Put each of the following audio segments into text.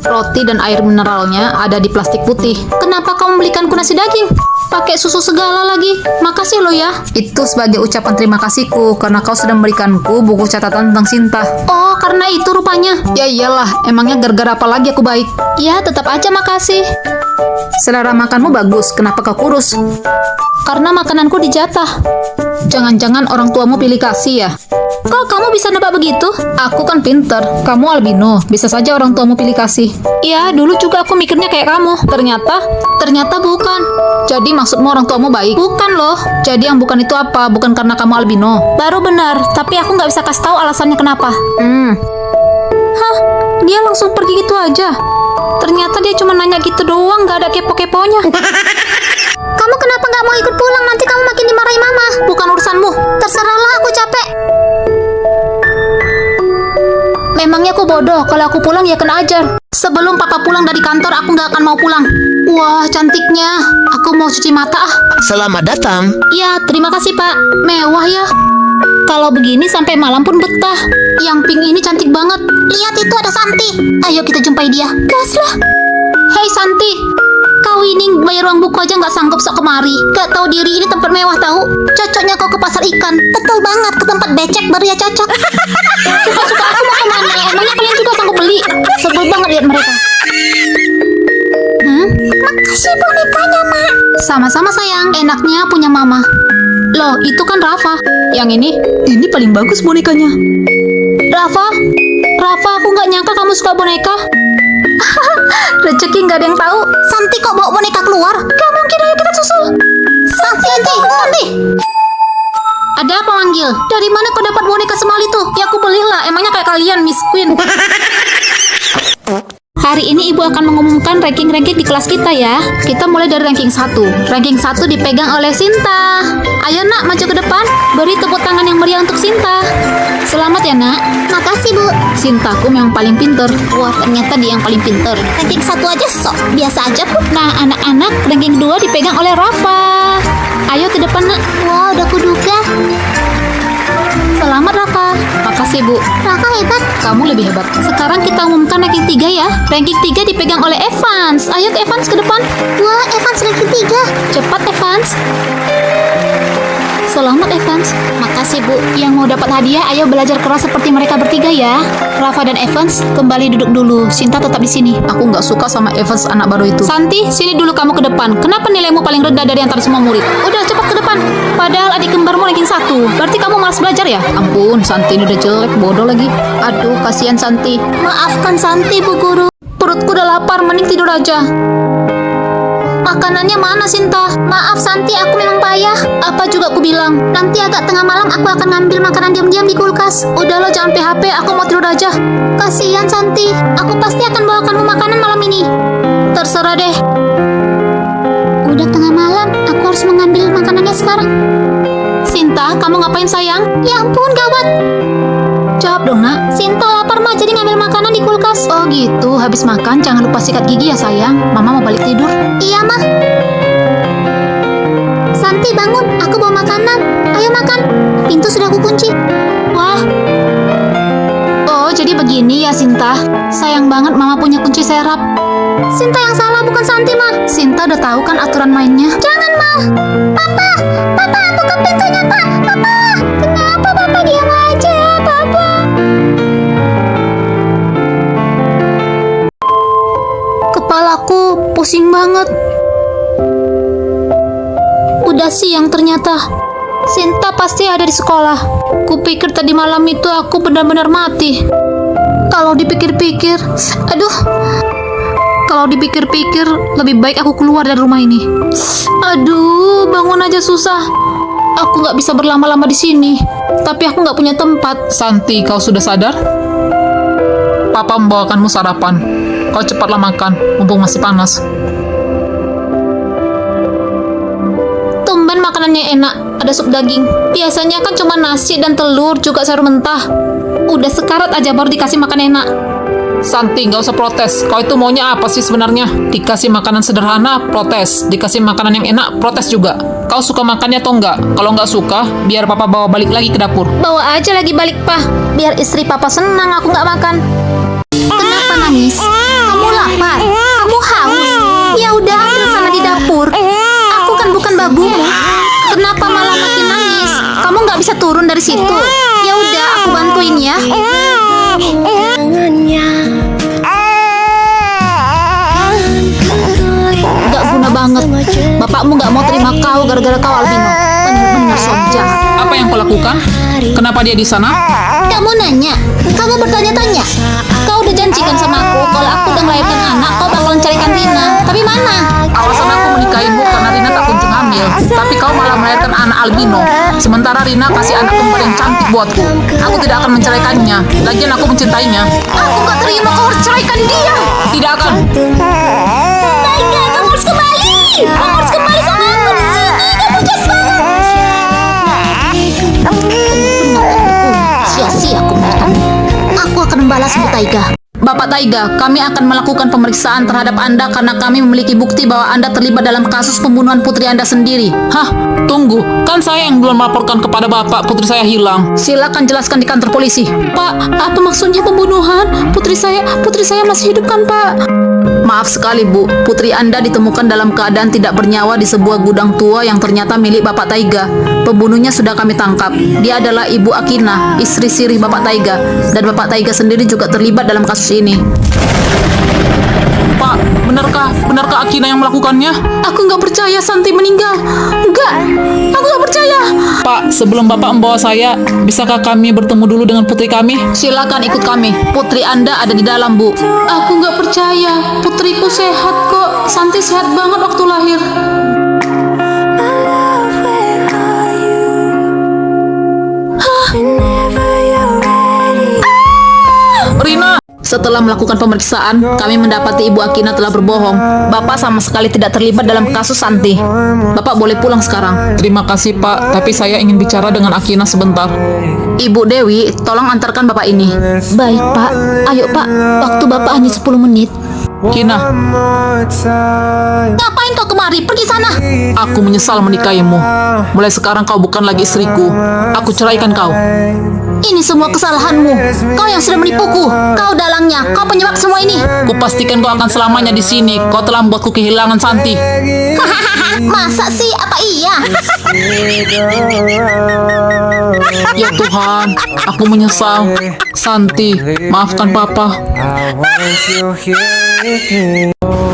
Roti dan air mineralnya ada di plastik putih. Kenapa kamu belikanku nasi daging? Pakai susu segala lagi. Makasih lo ya. Itu sebagai ucapan terima kasihku karena kau sudah memberikanku buku catatan tentang Sinta. Oh, karena itu rupanya. Ya iyalah, emangnya gara-gara apa lagi aku baik? Ya, tetap aja makasih. Selera makanmu bagus, kenapa kau kurus? Karena makananku dijatah. Jangan-jangan orang tuamu pilih kasih ya? Kok kamu bisa nebak begitu? Aku kan pinter, kamu albino. Bisa saja orang tuamu pilih kasih. Ya, dulu juga aku mikirnya kayak kamu. Ternyata bukan. Jadi maksudmu orang tuamu baik? Bukan loh. Jadi yang bukan itu apa? Bukan karena kamu albino? Baru benar, tapi aku nggak bisa kasih tahu alasannya kenapa. Hah? Dia langsung pergi gitu aja? Ternyata dia cuma nanya gitu doang, nggak ada kepo-keponya. Kamu kenapa nggak mau ikut pulang? Nanti kamu makin dimarahi mama. Bukan urusanmu. Terserahlah, aku capek. Memangnya aku bodoh? Kalau aku pulang ya kena ajar. Sebelum papa pulang dari kantor, aku nggak akan mau pulang. Wah, cantiknya. Aku mau cuci mata ah. Selamat datang. Ya, terima kasih pak. Mewah ya. Kalau begini sampai malam pun betah. Yang pink ini cantik banget. Lihat itu ada Santi. Ayo kita jumpai dia. Gaslah. Hei Santi. Kau ini bayar uang buku aja nggak sanggup sok kemari. Gak tahu diri ini tempat mewah tahu. Cocoknya kau ke pasar ikan. Betul banget, ke tempat becek baru ya cocok. Suka-suka aku mau kemana? Emangnya kalian juga sanggup beli? Sebel banget lihat mereka. Makasih bonekanya, Mak. Sama-sama sayang. Enaknya punya mama. Loh, itu kan Rafa. Yang ini paling bagus bonekanya. Rafa, aku nggak nyangka kamu suka boneka. Rezeki nggak ada yang tahu. Santi kok bawa boneka keluar? Gak mungkin, ayo kita susul. Santi. Ada apa manggil? Dari mana kau dapat boneka semali tuh? Ya aku belilah. Emangnya kayak kalian, Miss Queen. Hari ini ibu akan mengumumkan ranking-ranking di kelas kita ya. Kita mulai dari ranking 1. Ranking 1 dipegang oleh Sinta. Ayo nak, maju ke depan. Beri tepuk tangan yang meriah untuk Sinta. Selamat ya nak. Makasih bu. Sintaku memang paling pinter. Wah, ternyata dia yang paling pinter. Ranking 1 aja sok. Biasa aja bu. Nah anak-anak, ranking 2 dipegang oleh Rafa. Ayo ke depan nak. Wah, udah kuduga. Selamat Rafa. Makasih bu. Rafa hebat. Kamu lebih hebat. Sekarang kita umumkan ranking 3 ya. Ranking 3 dipegang oleh Evans. Ayo ke Evans ke depan. Wah, Evans ranking 3. Cepat Evans. Selamat Evans. Makasih bu. Yang mau dapat hadiah, ayo belajar keras seperti mereka bertiga ya. Rafa dan Evans kembali duduk dulu. Sinta tetap di sini. Aku nggak suka sama Evans anak baru itu. Santi, sini dulu kamu ke depan. Kenapa nilaimu paling rendah dari antara semua murid? Udah cepat ke depan. Padahal adik kembarmu ranking 1. Berarti kamu malas belajar ya? Ampun, Santi ini udah jelek, bodoh lagi. Aduh, kasihan Santi. Maafkan Santi bu guru. Perutku udah lapar, mending tidur aja. Makanannya mana Sinta? Maaf Santi, aku memang payah. Apa juga aku bilang. Nanti agak tengah malam aku akan ngambil makanan diam-diam di kulkas. Udahlah jangan PHP, aku mau tidur aja. Kasihan Santi, aku pasti akan bawakanmu makanan malam ini. Terserah deh. Udah tengah malam, aku harus mengambil makanannya sekarang. Sinta, kamu ngapain sayang? Ya ampun, gawat. Jawab dong nak. Sinta lapar mah, jadi ngambil makanan di kulkas. Oh gitu, habis makan jangan lupa sikat gigi ya sayang. Mama mau balik tidur. Iya mah. Santi bangun, aku bawa makanan. Ayo makan. Pintu sudah aku kunci. Wah. Oh jadi begini ya Sinta. Sayang banget mama punya kunci serap. Sinta yang salah bukan Santi mah. Sinta udah tahu kan aturan mainnya. Jangan mah. Papa buka pintunya pak. Papa. Kenapa papa diam aja papa? Kepalaku pusing banget. Udah siang ternyata. Sinta pasti ada di sekolah. Kupikir tadi malam itu aku benar-benar mati. Kalau dipikir-pikir, kalau dipikir-pikir lebih baik aku keluar dari rumah ini. Aduh, bangun aja susah. Aku nggak bisa berlama-lama di sini. Tapi aku nggak punya tempat. Santi, kau sudah sadar? Papa membawakanmu sarapan. Kau cepatlah makan, mumpung masih panas. Tumben makanannya enak, ada sup daging. Biasanya kan cuma nasi dan telur, juga sayur mentah. Udah sekarat aja baru dikasih makan enak. Santi, nggak usah protes. Kau itu maunya apa sih sebenarnya? Dikasih makanan sederhana, protes. Dikasih makanan yang enak, protes juga. Kau suka makannya atau enggak? Kalau nggak suka, biar papa bawa balik lagi ke dapur. Bawa aja lagi balik, Pak. Biar istri papa senang aku nggak makan. Kenapa nangis? Kamu turun dari situ. Ya udah, aku bantuin ya. Gak guna banget. Bapakmu gak mau terima kau gara-gara kau albino. Bener-bener sok jahat. Apa yang kau lakukan? Kenapa dia di sana? Kamu nanya, kamu bertanya-tanya. Kau udah janjikan sama aku kalau aku udah melahirkan anak, kau bakalan carikan Rina. Tapi mana? Alasan aku menikahimu karena Rina tak kunjung hamil. Tapi kau malah melahirkan anak albino. Sementara Rina kasih anak kembar yang cantik buatku. Aku tidak akan menceraikannya. Lagian aku mencintainya. Aku gak terima kau harus ceraikan dia. Tidak akan. Taiga, kamu harus kembali. Kamu harus kembali sama aku di sini. Kamu jahat banget. Sia-sia aku melahirkan. Aku akan membalasmu, Taiga. Bapak Taiga, kami akan melakukan pemeriksaan terhadap Anda karena kami memiliki bukti bahwa Anda terlibat dalam kasus pembunuhan putri Anda sendiri. Hah? Tunggu. Kan saya yang belum melaporkan kepada bapak putri saya hilang. Silakan jelaskan di kantor polisi. Pak, apa maksudnya pembunuhan? Putri saya masih hidup kan, Pak? Maaf sekali, Bu. Putri Anda ditemukan dalam keadaan tidak bernyawa di sebuah gudang tua yang ternyata milik Bapak Taiga. Pembunuhnya sudah kami tangkap. Dia adalah Ibu Akina, istri sirih Bapak Taiga. Dan Bapak Taiga sendiri juga terlibat dalam kasus ini. Pak, benarkah Akina yang melakukannya? Aku nggak percaya Santi meninggal. Enggak, aku nggak percaya. Pak, sebelum bapak membawa saya, bisakah kami bertemu dulu dengan putri kami? Silakan ikut kami. Putri Anda ada di dalam, Bu. Aku nggak percaya. Putriku sehat kok. Santi sehat banget waktu lahir. Rina! Setelah melakukan pemeriksaan, kami mendapati Ibu Akina telah berbohong. Bapak sama sekali tidak terlibat dalam kasus Santi. Bapak boleh pulang sekarang. Terima kasih, Pak. Tapi saya ingin bicara dengan Akina sebentar. Ibu Dewi, tolong antarkan Bapak ini. Baik, Pak. Ayo, Pak. Waktu Bapak hanya 10 menit. Kina, Ngapain kau kemari? Pergi sana. aku menyesal menikahimu. Mulai sekarang kau bukan lagi istriku. Aku ceraikan kau. Ini semua kesalahanmu. Kau yang sudah menipuku. Kau dalangnya. Kau penyebab semua ini. Kupastikan kau akan selamanya di sini. Kau telah membuatku kehilangan Santi. Masa sih? Apa iya? Ya Tuhan, aku menyesal. Santi, maafkan Papa.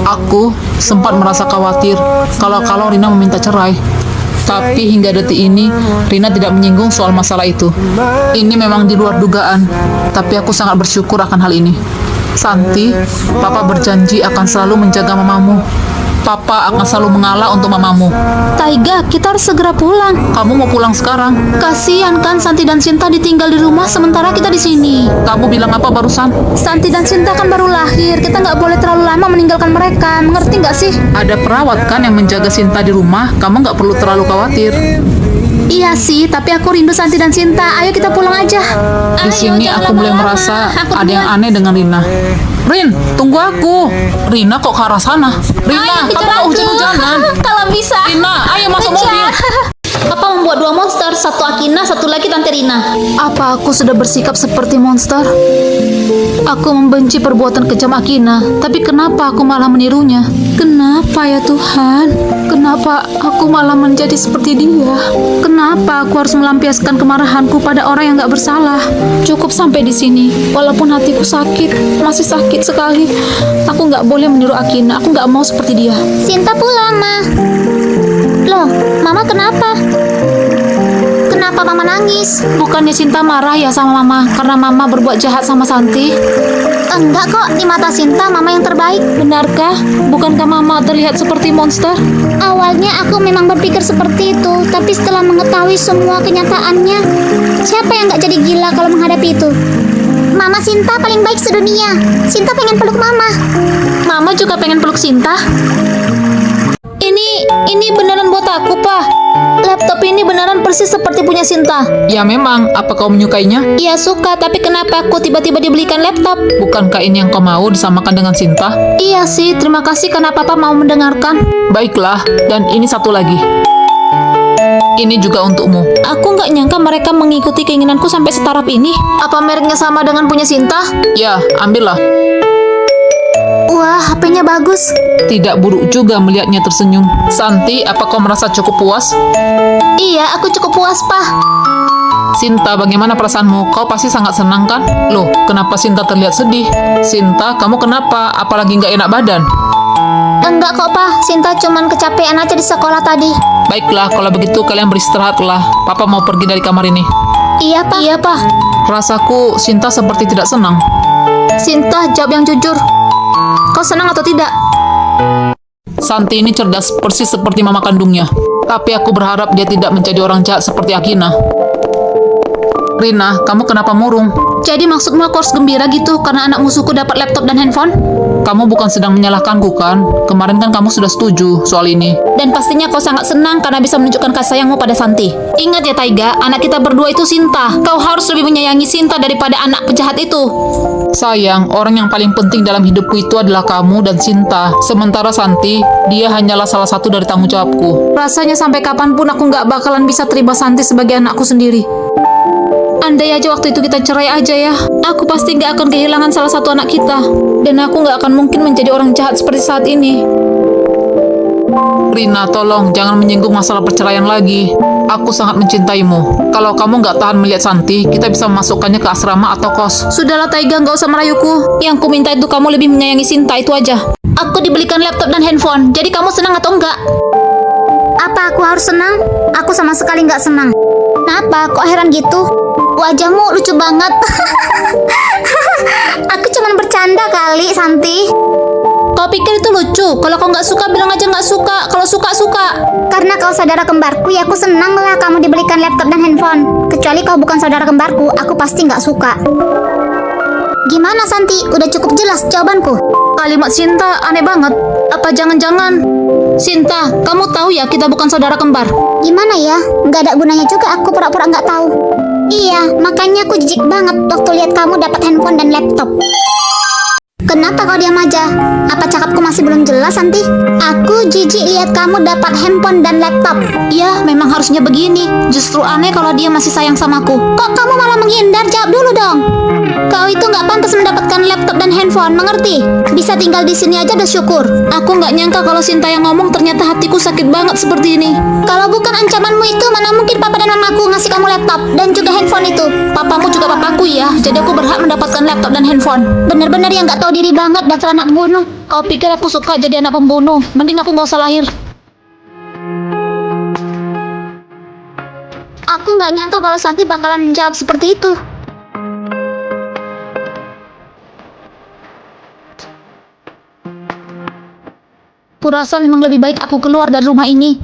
Aku sempat merasa khawatir kalau Rina meminta cerai. Tapi hingga detik ini, Rina tidak menyinggung soal masalah itu. Ini memang di luar dugaan, tapi aku sangat bersyukur akan hal ini. Santi, Papa berjanji akan selalu menjaga mamamu. Papa akan selalu mengalah untuk mamamu. Taiga, kita harus segera pulang. Kamu mau pulang sekarang? Kasihan kan Santi dan Sinta ditinggal di rumah sementara kita di sini. Kamu bilang apa barusan? Santi dan Sinta kan baru lahir. Kita nggak boleh terlalu lama meninggalkan mereka. Mengerti nggak sih? Ada perawat kan yang menjaga Sinta di rumah. Kamu nggak perlu terlalu khawatir. Iya sih, tapi aku rindu Santi dan Sinta. Ayo kita pulang aja. Di sini aku mulai merasa ada yang aneh dengan Rina. Rin, tunggu aku. Rina kok ke arah sana? Rina, kamu kok hujan-hujanan? Kalau bisa. Rina, ayo masuk mobil. Papa membuat 2 monster, satu Akina, satu lagi Tante Rina. Apa aku sudah bersikap seperti monster? Aku membenci perbuatan kejam Akina, tapi kenapa aku malah menirunya? Kenapa ya Tuhan? Kenapa aku malah menjadi seperti dia? Kenapa aku harus melampiaskan kemarahanku pada orang yang gak bersalah? Cukup sampai di sini. Walaupun hatiku sakit, masih sakit sekali. Aku gak boleh meniru Akina. Aku gak mau seperti dia. Sinta pulang, Ma. Loh, Mama kenapa? Kenapa Mama nangis? Bukannya Sinta marah ya sama Mama karena Mama berbuat jahat sama Santi? Enggak kok, di mata Sinta Mama yang terbaik. Benarkah? Bukankah Mama terlihat seperti monster? Awalnya aku memang berpikir seperti itu, tapi setelah mengetahui semua kenyataannya, siapa yang gak jadi gila kalau menghadapi itu? Mama Sinta paling baik sedunia. Sinta pengen peluk Mama. Mama juga pengen peluk Sinta. Ini beneran buat aku, Pak. Laptop ini beneran persis seperti punya Sinta. Ya memang, apa kau menyukainya? Iya suka, tapi kenapa aku tiba-tiba dibelikan laptop? Bukankah ini yang kau mau disamakan dengan Sinta? Iya sih, terima kasih karena Papa mau mendengarkan. Baiklah, dan ini satu lagi. Ini juga untukmu. Aku nggak nyangka mereka mengikuti keinginanku sampai setaraf ini. Apa mereknya sama dengan punya Sinta? Ya, ambillah. Wah, HP-nya bagus. Tidak buruk juga melihatnya tersenyum. Santi, apa kau merasa cukup puas? Iya, aku cukup puas, Pak. Sinta, bagaimana perasaanmu? Kau pasti sangat senang kan? Loh, kenapa Sinta terlihat sedih? Sinta, kamu kenapa? Apalagi nggak enak badan? Enggak kok, Pa. Sinta cuman kecapean aja di sekolah tadi. Baiklah, kalau begitu kalian beristirahatlah. Papa mau pergi dari kamar ini. Iya, Pa. Iya, Pa. Rasaku Sinta seperti tidak senang. Sinta, jawab yang jujur. Kau senang atau tidak? Santi ini cerdas persis seperti mama kandungnya. Tapi aku berharap dia tidak menjadi orang jahat seperti Akina. Rina, kamu kenapa murung? Jadi maksudmu aku harus gembira gitu karena anak musuhku dapat laptop dan handphone? Kamu bukan sedang menyalahkanku kan? Kemarin kan kamu sudah setuju soal ini. Dan pastinya kau sangat senang karena bisa menunjukkan kasih sayangmu pada Santi. Ingat ya Taiga, anak kita berdua itu Sinta. Kau harus lebih menyayangi Sinta daripada anak penjahat itu. Sayang, orang yang paling penting dalam hidupku itu adalah kamu dan Sinta. Sementara Santi, dia hanyalah salah satu dari tanggung jawabku. Rasanya sampai kapanpun aku nggak bakalan bisa terima Santi sebagai anakku sendiri. Andai aja waktu itu kita cerai aja ya, aku pasti nggak akan kehilangan salah satu anak kita. Dan aku nggak akan mungkin menjadi orang jahat seperti saat ini. Rina, tolong jangan menyinggung masalah perceraian lagi. Aku sangat mencintaimu. Kalau kamu nggak tahan melihat Santi, kita bisa memasukkannya ke asrama atau kos. Sudahlah Taiga, nggak usah merayuku. Yang ku minta itu kamu lebih menyayangi Sinta, itu aja. Aku dibelikan laptop dan handphone, jadi kamu senang atau enggak? Apa aku harus senang? Aku sama sekali nggak senang. Kenapa? Kok heran gitu? Wajahmu lucu banget. Aku cuman bercanda kali, Santi. Kau pikir itu lucu? Kalau kau nggak suka, bilang aja nggak suka. Kalau suka, suka. Karena kau saudara kembarku, ya aku senang lah kamu dibelikan laptop dan handphone. Kecuali kau bukan saudara kembarku, aku pasti nggak suka. Gimana, Santi? Udah cukup jelas jawabanku? Kalimat Sinta aneh banget. Apa jangan-jangan? Sinta, kamu tahu ya kita bukan saudara kembar? Gimana ya? Nggak ada gunanya juga aku pura-pura nggak tahu. Iya, makanya aku jijik banget waktu lihat kamu dapat handphone dan laptop. Kenapa kau diam aja? Apa cakapku masih belum jelas, Santi? Aku jijik lihat kamu dapat handphone dan laptop. Ya, memang harusnya begini. Justru aneh kalau dia masih sayang samaku. Kok kamu malah menghindar? Jawab dulu dong. Kau itu nggak pantas mendapatkan laptop dan handphone, mengerti? Bisa tinggal di sini aja udah syukur. Aku nggak nyangka kalau Sinta yang ngomong ternyata hatiku sakit banget seperti ini. Kalau bukan ancamanmu itu, mana mungkin papa dan mamaku ngasih kamu laptop dan juga handphone itu? Papamu juga papaku ya, jadi aku berhak mendapatkan laptop dan handphone. Bener-bener yang nggak tahu diri banget, dasar anak bunuh. Kau pikir aku suka jadi anak pembunuh? Mending aku nggak usah lahir. Aku nggak nyangka kalau Santi bakalan menjawab seperti itu. Kurasa memang lebih baik aku keluar dari rumah ini.